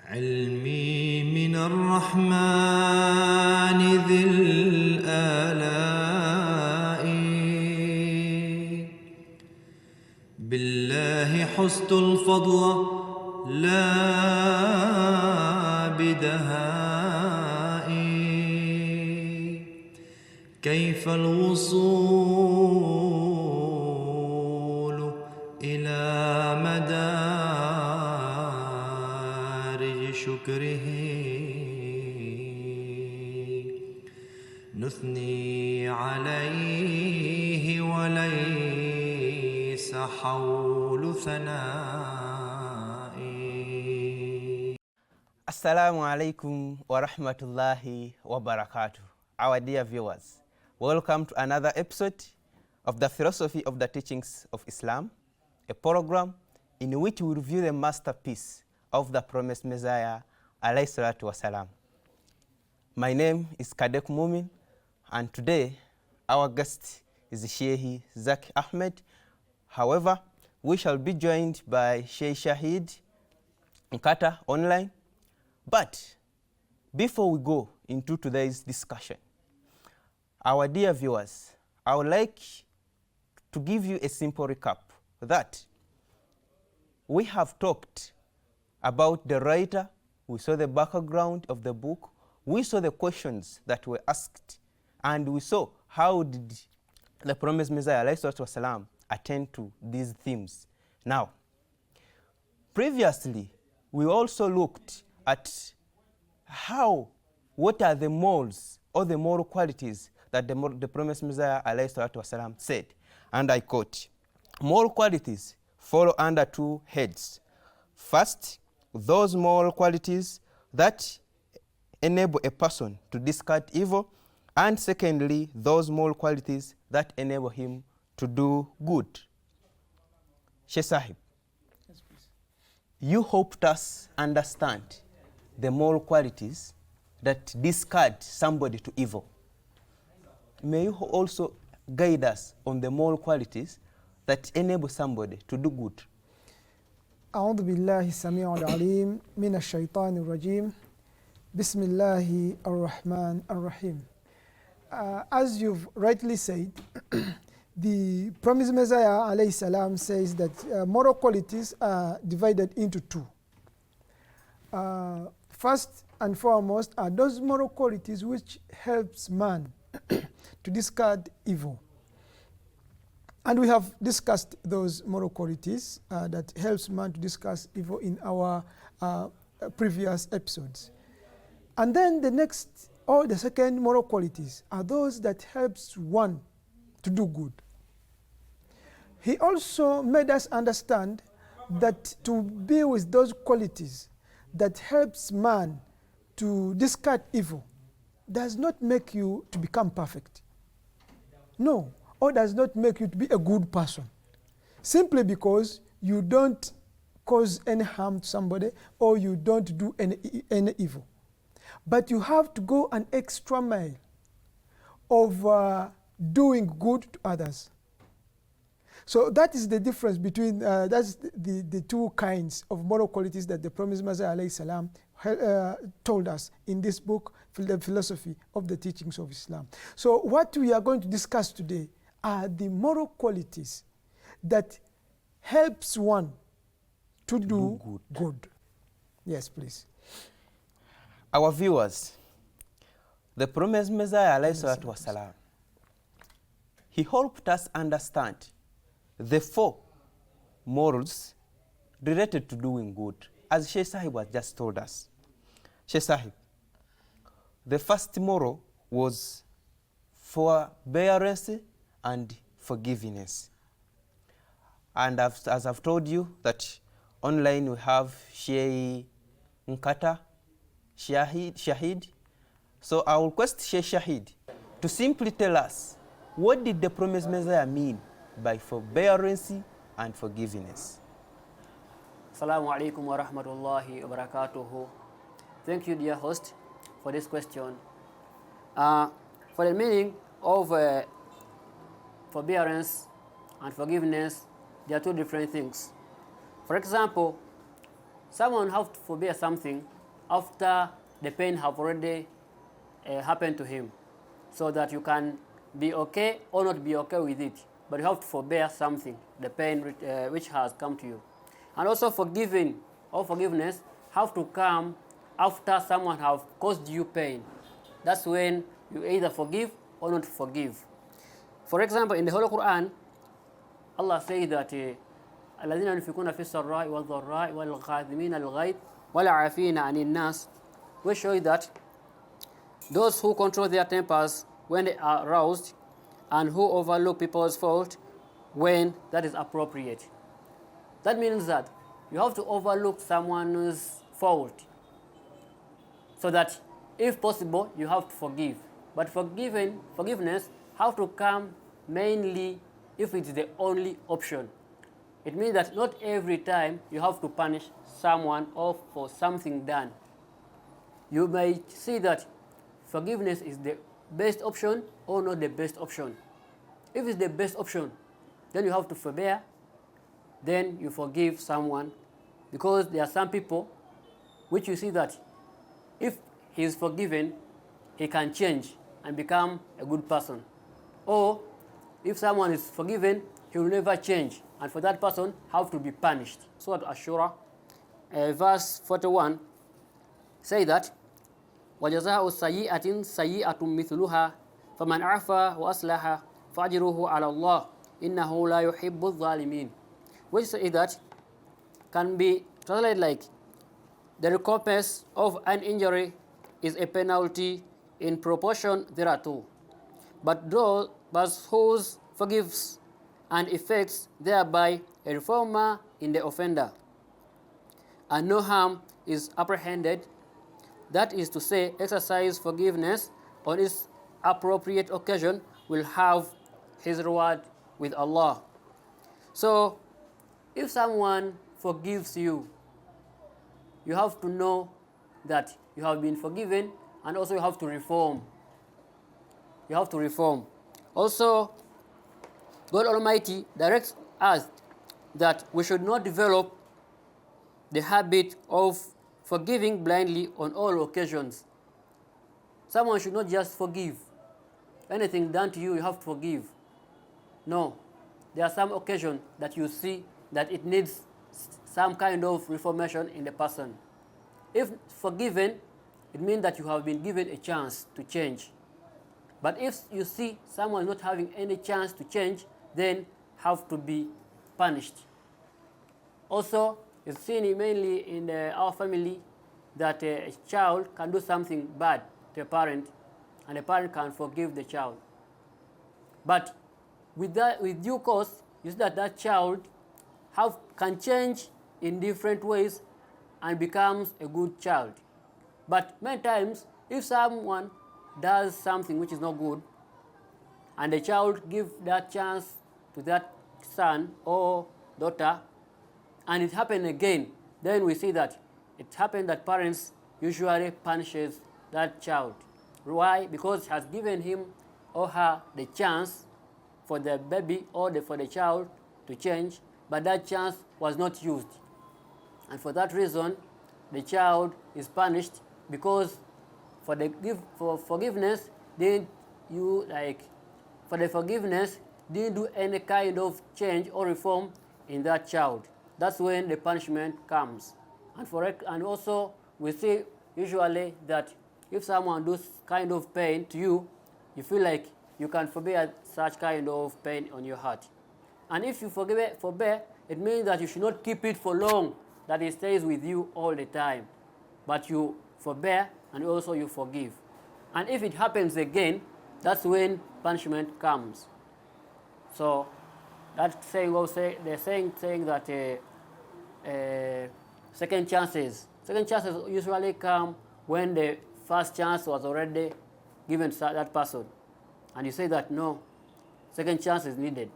علمي من الرحمن ذي الآلاء بالله حزت الفضل لا بدهائي كيف الوصول إلى مدارج شكره نثني عليه وليس حول ثنائي. Assalamu alaikum wa rahmatullahi wa barakatuh. Our dear viewers, welcome to another episode of the Philosophy of the Teachings of Islam, a program in which we review the masterpiece of the promised Messiah, alayhi salatu wasalam. My name is Kadek Mumin, and today our guest is Sheikh Zaki Ahmed. However, we shall be joined by Sheikh Shahid Nkata online. But before we go into today's discussion, our dear viewers, I would like to give you a simple recap that we have talked about the writer, we saw the background of the book, we saw the questions that were asked, and we saw how did the promised Messiah ﷺ attend to these themes. Now, previously, we also looked at what are the morals or the moral qualities that the promised Messiah ﷺ said. And I quote, moral qualities follow under two heads. First, those moral qualities that enable a person to discard evil, and secondly, those moral qualities that enable him to do good. Sheikh Sahib, yes, please. You helped us understand the moral qualities that discard somebody to evil. May you also guide us on the moral qualities that enable somebody to do good. أعوذ بالله السميع العليم من الشيطان الرجيم بسم الله الرحمن الرحيم. As you've rightly said, the promised Messiah alayhi salam says that moral qualities are divided into two. First and foremost are those moral qualities which helps man to discard evil. And we have discussed those moral qualities that helps man to discard evil in our previous episodes. And then the second moral qualities are those that helps one to do good. He also made us understand that to be with those qualities that helps man to discard evil does not make you to become perfect. No, or does not make you to be a good person. Simply because you don't cause any harm to somebody or you don't do any evil. But you have to go an extra mile of doing good to others. So that is the difference between, that's the two kinds of moral qualities that the promised Messiah alayhi salam told us in this book, The Philosophy of the Teachings of Islam. So what we are going to discuss today are the moral qualities that helps one to do good. Yes, please. Our viewers, the promised Messiah alayhi wasalam, he helped us understand the four morals related to doing good, as Sheikh Sahib has just told us. Sheikh Sahib, the first moral was forbearance and forgiveness. And as I've told you that online we have Sheikh Nkata, Shahid. So I will request Sheikh Shahid to simply tell us, what did the promised Messiah mean by forbearance and forgiveness? Assalamu alaikum wa rahmatullahi wa barakatuhu. Thank you, dear host, for this question. For the meaning of forbearance and forgiveness, they are two different things. For example, someone has to forbear something after the pain have already happened to him, so that you can be okay or not be okay with it, but you have to forbear something, the pain which has come to you. And also forgiving or forgiveness have to come after someone have caused you pain. That's when you either forgive or not forgive. For example, in the Holy Quran, Allah says that الذين ينفقون في السراء والضراء والكاظمين الغيظ والعافين عن الناس, which shows that those who control their tempers when they are aroused and who overlook people's fault when that is appropriate. That means that you have to overlook someone's fault so that if possible you have to forgive. But forgiveness have to come mainly if it's the only option. It means that not every time you have to punish someone or for something done. You may see that forgiveness is the best option or not the best option. If it's the best option, then you have to forbear, then you forgive someone, because there are some people which you see that if he is forgiven, he can change and become a good person. Or if someone is forgiven, he will never change, and for that person have to be punished. Surah Ashura, verse 41, say that وَجَزَاءُ سَيِّئَةٍ سَيِّئَةٌ مِثْلُهَا فَمَنْ عَفَا وَأَصْلَحَ فَأَجْرُهُ عَلَى اللَّهِ إِنَّهُ لَا يُحِبُّ الظَّالِمِينَ, which is that can be translated like the recompense of an injury is a penalty in proportion thereto, but whose forgives and effects thereby a reformer in the offender, and no harm is apprehended, that is to say, exercise forgiveness on its appropriate occasion will have his reward with Allah. So if someone forgives you, you have to know that you have been forgiven, and also you have to reform. You have to reform. Also, God Almighty directs us that we should not develop the habit of forgiving blindly on all occasions. Someone should not just forgive. Anything done to you, you have to forgive. No. There are some occasions that you see that it needs some kind of reformation in the person. If forgiven, it means that you have been given a chance to change. But if you see someone not having any chance to change, then have to be punished. Also, it's seen mainly in our family that a child can do something bad to a parent, and the parent can forgive the child. But with due course, you see that that child can change in different ways and becomes a good child. But many times, if someone does something which is not good, and the child gives that chance to that son or daughter, and it happened again, then we see that it happened that parents usually punishes that child. Why? Because it has given him or her the chance for the baby or for the child to change, but that chance was not used. And for that reason, the child is punished, because for forgiveness, didn't do any kind of change or reform in that child. That's when the punishment comes. And also, we see usually that if someone does kind of pain to you, you feel like you can forbear such kind of pain on your heart. And if you forbear, it means that you should not keep it for long, that it stays with you all the time. But you forbear, and also you forgive. And if it happens again, that's when punishment comes. So that saying also, they're saying that second chances usually come when the first chance was already given to that person, and you say that no, second chance is needed.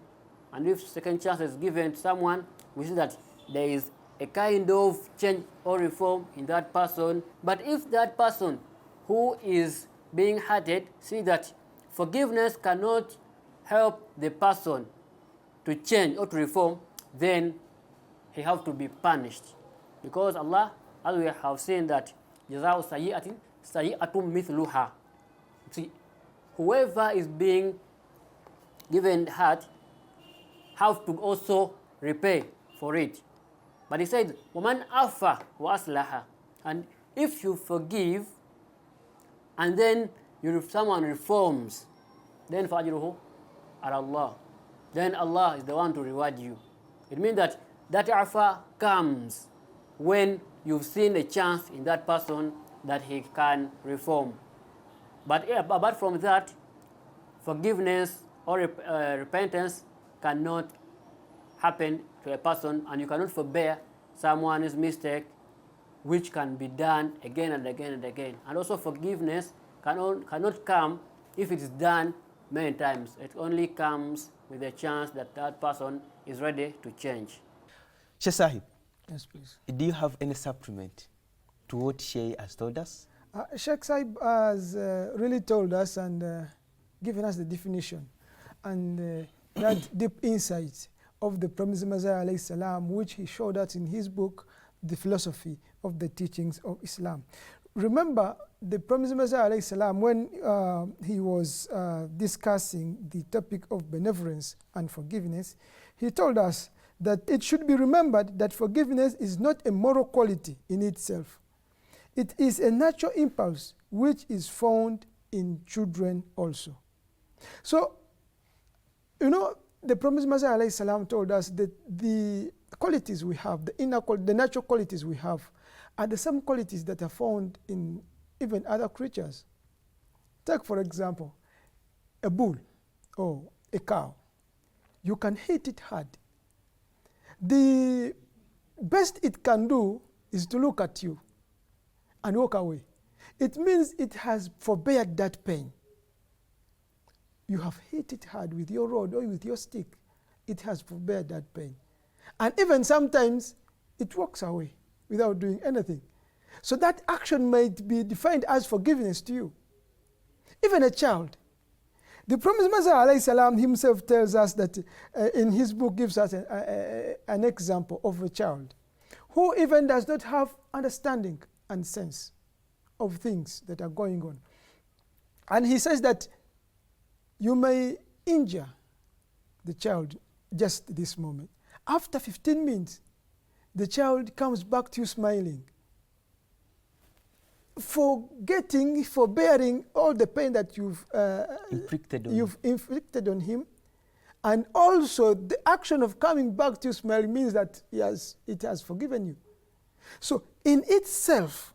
And if second chance is given to someone, we see that there is a kind of change or reform in that person. But if that person who is being hurted see that forgiveness cannot help the person to change or to reform, then he has to be punished. Because Allah, as we have seen, that جزاء سيئة سيئة مثلها. See, whoever is being given hurt have to also repay for it. But he said, وَمَنْ أَفَى وَأَصْلَحَ. And if you forgive and then someone reforms, then فَأَجْرُهُ عَلَى اللَّهِ. Then Allah is the one to reward you. It means that afa comes when you've seen a chance in that person that he can reform. But apart from that, forgiveness or repentance cannot happen to a person, and you cannot forbear someone's mistake, which can be done again and again and again. And also forgiveness cannot come if it is done many times. It only comes with a chance that that person is ready to change. Sheikh Sahib, Yes, please. do you have any supplement to what Sheikh has told us? Sheikh Saib has really told us and given us the definition and that deep insight of the promised Messiah alayhi salam, which he showed us in his book, The Philosophy of the Teachings of Islam. Remember, the promised Messiah alayhi salam, when he was discussing the topic of benevolence and forgiveness, he told us that it should be remembered that forgiveness is not a moral quality in itself. It is a natural impulse which is found in children also. So, you know, the promised Messiah alayhi salam told us that the qualities we have, the natural qualities we have, are the same qualities that are found in even other creatures. Take, for example, a bull or a cow. You can hit it hard. The best it can do is to look at you and walk away. It means it has forbeared that pain. You have hit it hard with your rod or with your stick. It has forbeared that pain. And even sometimes it walks away without doing anything. So that action might be defined as forgiveness to you. Even a child. The promised Messiah alayhi salam himself tells us that in his book gives us an example of a child who even does not have understanding and sense of things that are going on. And he says that you may injure the child just this moment. After 15 minutes, the child comes back to you smiling, forbearing all the pain that you've inflicted on him. And also the action of coming back to you smiling means that it has forgiven you. So in itself,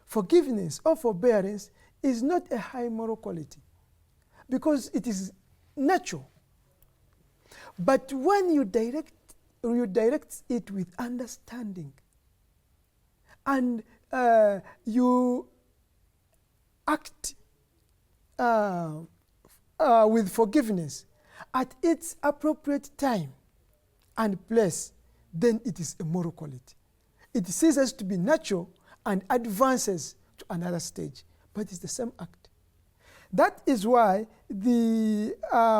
forgiveness or forbearance is not a high moral quality because it is natural. But when you direct it with understanding and you act with forgiveness at its appropriate time and place, then it is a moral quality. It ceases to be natural and advances to another stage, but it's the same act. That is why the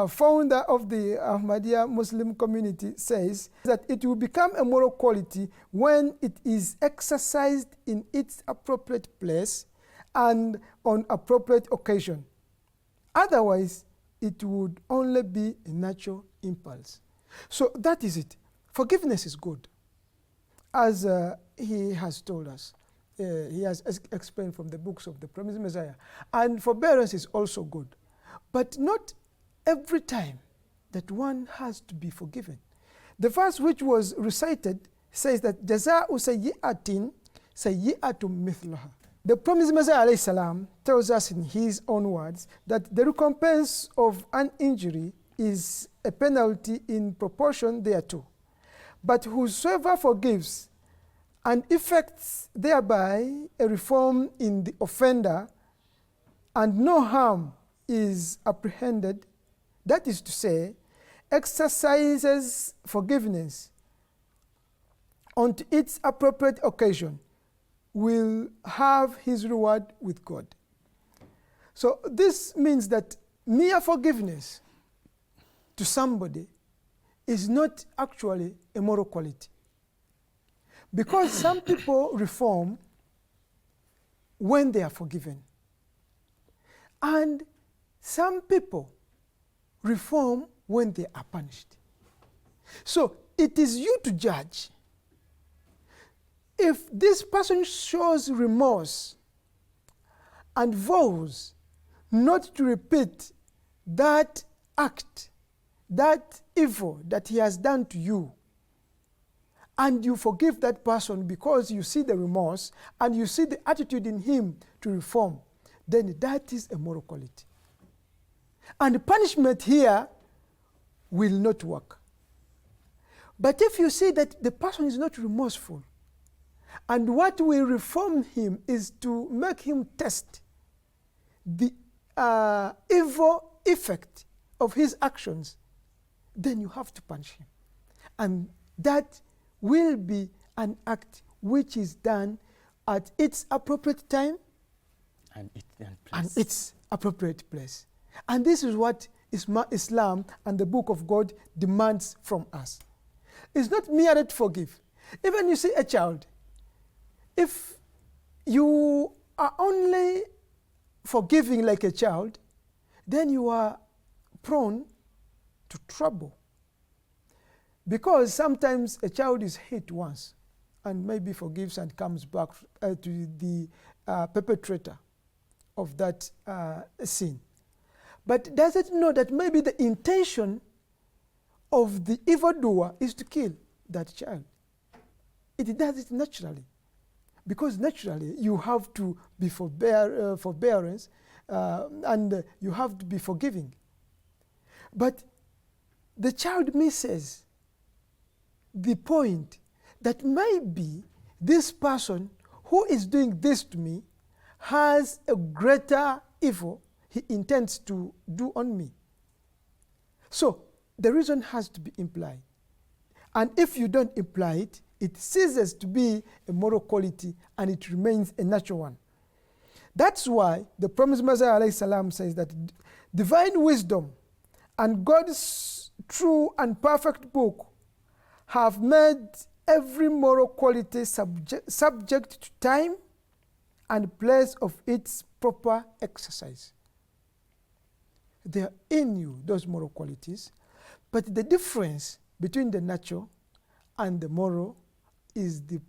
founder of the Ahmadiyya Muslim community says that it will become a moral quality when it is exercised in its appropriate place and on appropriate occasion. Otherwise, it would only be a natural impulse. So that is it. Forgiveness is good, as he has told us. He has explained from the books of the promised Messiah. And forbearance is also good. But not every time that one has to be forgiven. The verse which was recited says that جَزَاءُ سَيِّئَةٍ سَيِّئَةٌ مِثْلُهَا. The promised Messiah alayhi salam tells us in his own words that the recompense of an injury is a penalty in proportion thereto. But whosoever forgives and effects thereby a reform in the offender, and no harm is apprehended, that is to say, exercises forgiveness on its appropriate occasion, will have his reward with God. So this means that mere forgiveness to somebody is not actually a moral quality. Because some people reform when they are forgiven. And some people reform when they are punished. So it is you to judge. If this person shows remorse and vows not to repeat that act, that evil that he has done to you, and you forgive that person because you see the remorse and you see the attitude in him to reform, then that is a moral quality. And punishment here will not work. But if you see that the person is not remorseful, and what will reform him is to make him test the evil effect of his actions, then you have to punish him. And that will be an act which is done at its appropriate time And its appropriate place. And this is what Islam and the Book of God demands from us. It's not merely to forgive. Even you see a child, if you are only forgiving like a child, then you are prone to trouble. Because sometimes a child is hit once and maybe forgives and comes back to the perpetrator of that sin. But does it know that maybe the intention of the evildoer is to kill that child? It does it naturally. Because naturally you have to be forbearance and you have to be forgiving. But the child misses the point that maybe this person who is doing this to me has a greater evil he intends to do on me. So the reason has to be implied. And if you don't imply it, it ceases to be a moral quality and it remains a natural one. That's why the promised Messiah alayhi salam says that divine wisdom and God's true and perfect book have made every moral quality subject to time and place of its proper exercise. They are in you, those moral qualities, but the difference between the natural and the moral is the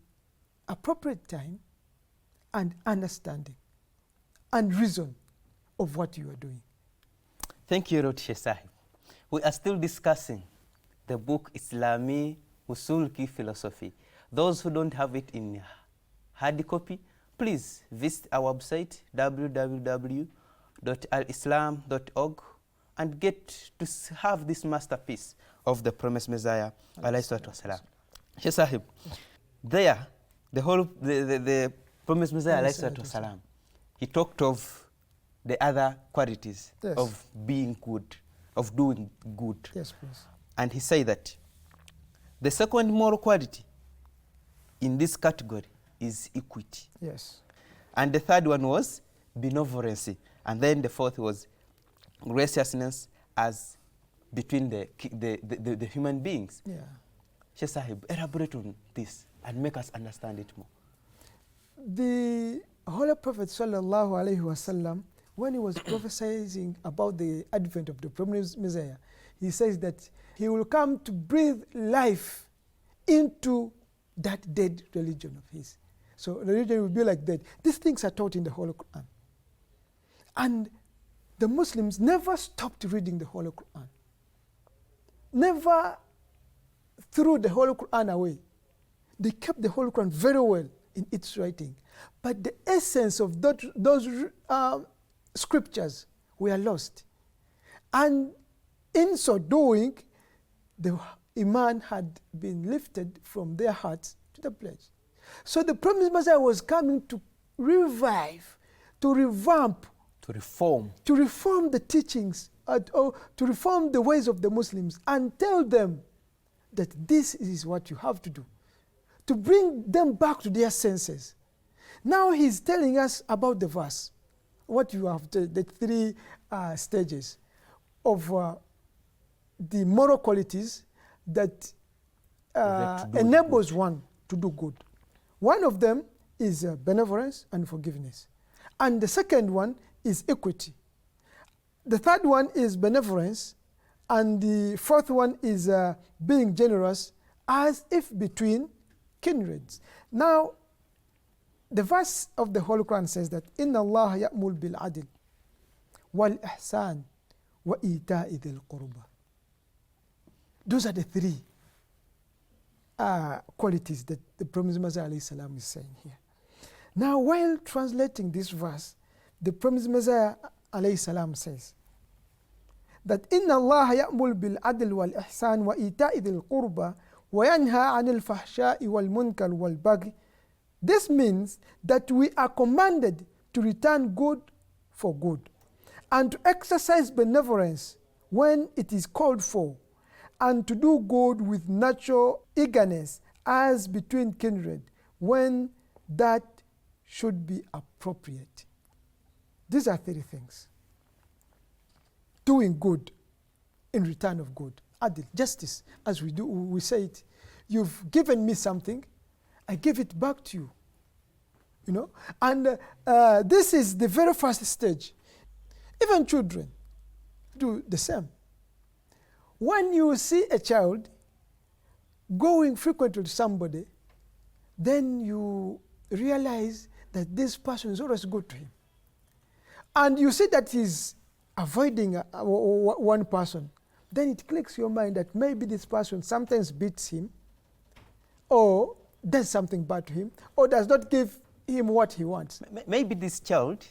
appropriate time and understanding and reason of what you are doing. Thank you, Sheikh Sahib. We are still discussing the book Islami Usul Ki Philosophy. Those who don't have it in hard copy, please visit our website www.alislam.org and get to have this masterpiece of the promised Messiah alayhi salatu wasalam. Sheikh Sahib, there the promised Messiah alayhi salatu wasalam, he talked of the other qualities of being good, of doing good. Yes, please. And he said that the second moral quality in this category is equity. Yes. And the third one was benevolency. And then the fourth was graciousness as between the human beings. Yeah. Sheikh Sahib, elaborate on this and make us understand it more. The Holy Prophet sallallahu alaihi wasallam, when he was prophesying about the advent of the promised Messiah, he says that he will come to breathe life into that dead religion of his. So religion will be like that. These things are taught in the Holy Quran. And the Muslims never stopped reading the Holy Quran. Never threw the Holy Quran away. They kept the Holy Quran very well in its writing. But the essence of those scriptures were lost. And in so doing, the Iman had been lifted from their hearts to the place. So the promised Messiah was coming to revive, to revamp, to reform the teachings, or to reform the ways of the Muslims and tell them that this is what you have to do, to bring them back to their senses. Now he's telling us about the verse, what you have, the three stages of the moral qualities that enables one to do good. One of them is benevolence and forgiveness. And the second one is equity. The third one is benevolence. And the fourth one is being generous, as if between kindreds. Now, the verse of the Holy Quran says that إِنَّ اللَّهَ يَأْمُرُ بِالْعَدْلِ وَالْإِحْسَانِ وَإِيتَاءِ ذِي الْقُرْبَى. Those are the three qualities that the Promised Messiah is saying here. Now, while translating this verse, the Promised Messiah says that إِنَّ اللَّهَ يَأْمُرُ بِالْعَدْلِ وَالْإِحْسَانِ وَإِيتَاءِ ذِي الْقُرْبَى وَيَنْهَى عَنِ الْفَحْشَاءِ وَالْمُنكَرِ وَالْبَغْيِ. This means that we are commanded to return good for good, and to exercise benevolence when it is called for, and to do good with natural eagerness as between kindred when that should be appropriate. These are three things. Doing good in return of good. Adil, justice, as we say it. You've given me something, I give it back to you. You know? And this is the very first stage. Even children do the same. When you see a child going frequently to somebody, then you realize that this person is always good to him. And you see that he's avoiding one person, then it clicks your mind that maybe this person sometimes beats him, or does something bad to him, or does not give him what he wants. Maybe this child,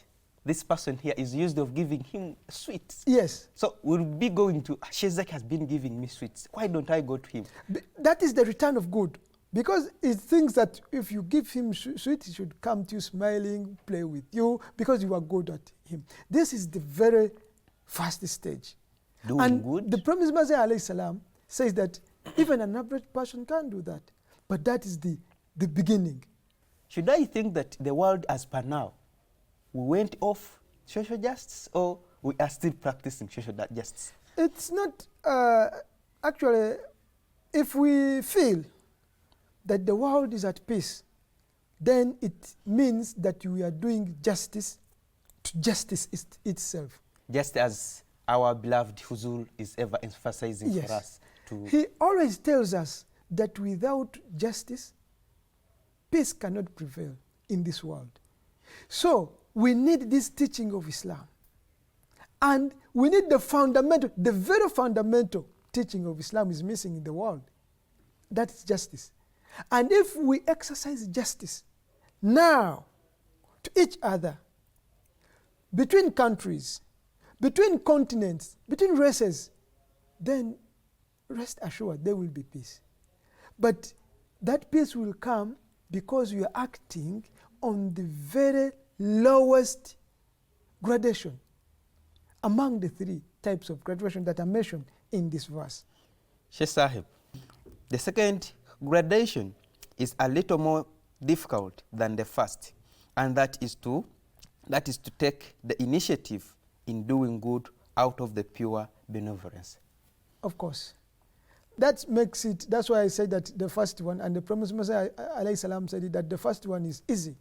this person here, is used of giving him sweets. Yes. So we'll be going to, Shezak has been giving me sweets. Why don't I go to him? That is the return of good. Because it thinks that if you give him sweet, he should come to you smiling, play with you, because you are good at him. This is the very first stage. Doing good. The Promised Messiah says that even an average person can do that. But that is the beginning. Should I think that the world as per now, we went off social justice, or we are still practicing social justice? It's not, actually, if we feel that the world is at peace, then it means that we are doing justice to justice itself. Just as our beloved Huzul is ever emphasizing Yes. for us. He always tells us that without justice, peace cannot prevail in this world. So we need this teaching of Islam. And we need the very fundamental teaching of Islam is missing in the world. That is justice. And if we exercise justice now to each other, between countries, between continents, between races, then rest assured there will be peace. But that peace will come because you are acting on the very lowest gradation among the three types of gradation that are mentioned in this verse. Sheikh Sahib, the second gradation is a little more difficult than the first, and that is to take the initiative in doing good out of the pure benevolence. Of course. That makes it, that's why I said that the first one, and the Promised Messiah said it, that the first one is easy.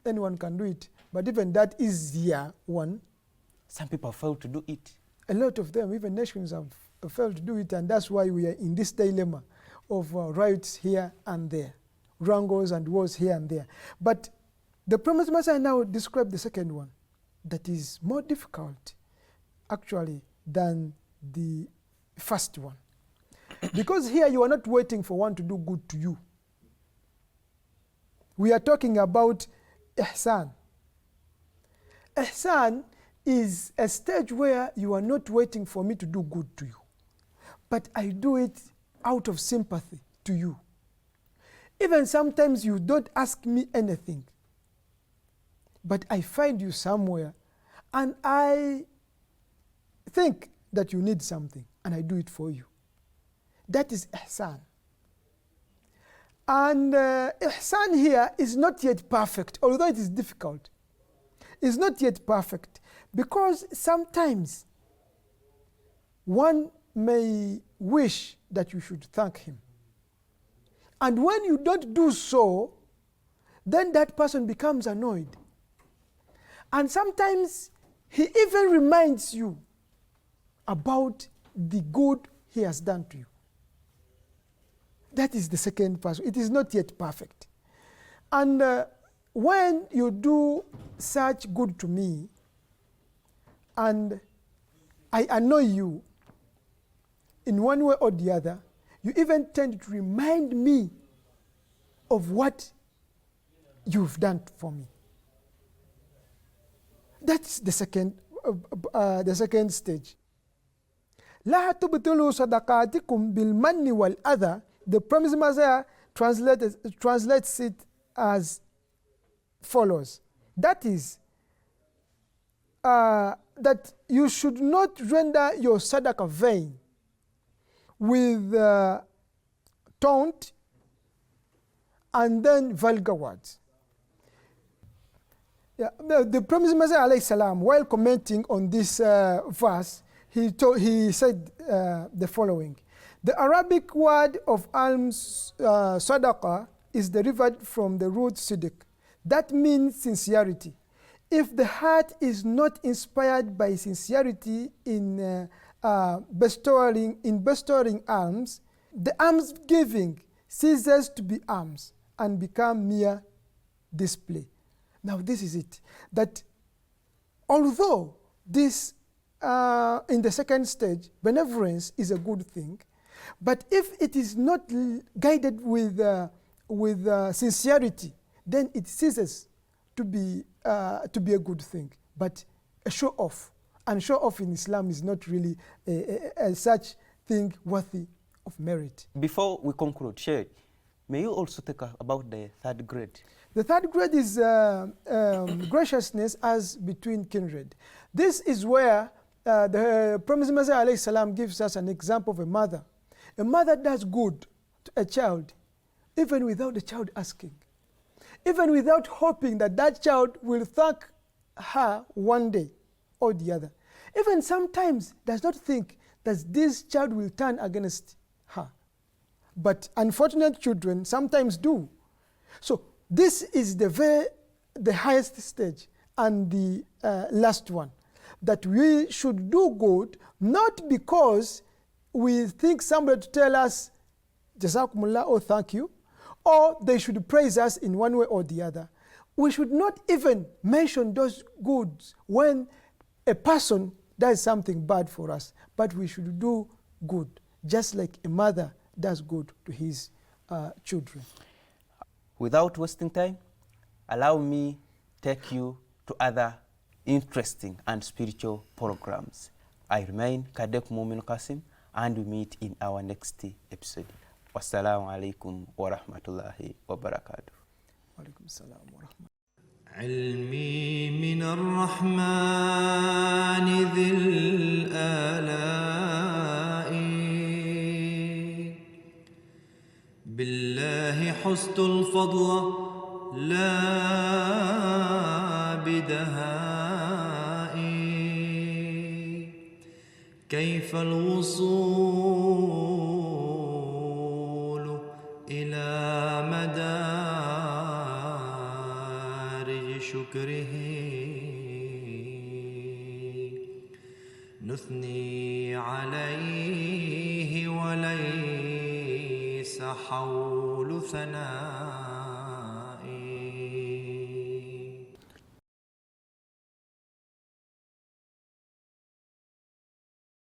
Anyone can do it. But even that easier one, some people fail to do it. A lot of them, even nations, have failed to do it, and that's why we are in this dilemma of riots here and there, wrangles and wars here and there. But the Promised Messiah now described the second one, that is more difficult, actually, than the first one. Because here you are not waiting for one to do good to you. We are talking about ihsan. Ihsan is a stage where you are not waiting for me to do good to you, but I do it out of sympathy to you. Even sometimes you don't ask me anything, but I find you somewhere and I think that you need something and I do it for you. That is ihsan. And ihsan here is not yet perfect, although it is difficult. It's not yet perfect because sometimes one may wish that you should thank him. And when you don't do so, then that person becomes annoyed. And sometimes he even reminds you about the good he has done to you. That is the second person. It is not yet perfect. And when you do such good to me, and I annoy you in one way or the other, you even tend to remind me of what you've done for me. That's the second stage. لا تبطلوا صدقاتكم بالمن والأذى. The Promised Messiah translates it as follows. That is, that you should not render your sadaqah vain with taunt and then vulgar words. Yeah, the Promised Messiah alayhi salam, while commenting on this verse, he said the following. The Arabic word of alms, sadaqah, is derived from the root sidq. That means sincerity. If the heart is not inspired by sincerity in bestowing alms, the alms giving ceases to be alms and become mere display. Now this is it, that although this, in the second stage, benevolence is a good thing, but if it is not guided with sincerity, then it ceases to be a good thing, but a show off. And show off in Islam is not really such thing worthy of merit. Before we conclude, Sheikh, may you also talk about the third grade? The third grade is graciousness as between kindred. This is where the Promised Messiah alayhi salam gives us an example of a mother. A mother does good to a child, even without the child asking, even without hoping that that child will thank her one day or the other. Even sometimes does not think that this child will turn against her. But unfortunate children sometimes do. So this is the highest stage and the last one, that we should do good not because we think somebody to tell us Jazakumullah or thank you, or they should praise us in one way or the other. We should not even mention those goods when a person does something bad for us, but we should do good, just like a mother does good to his children. Without wasting time, allow me take you to other interesting and spiritual programs. I remain Kadek Mumin Qasim, and we meet in our next episode. Wassalamu alaikum wa rahmatullahi wa barakatuh. Wa alaikum salam wa rahmatullahi. علمي من الرحمن ذي الآلاء بالله حزت الفضل لا بدهائي كيف الوصول إلى مدارج شكره نثني عليه وليس حول ثنائي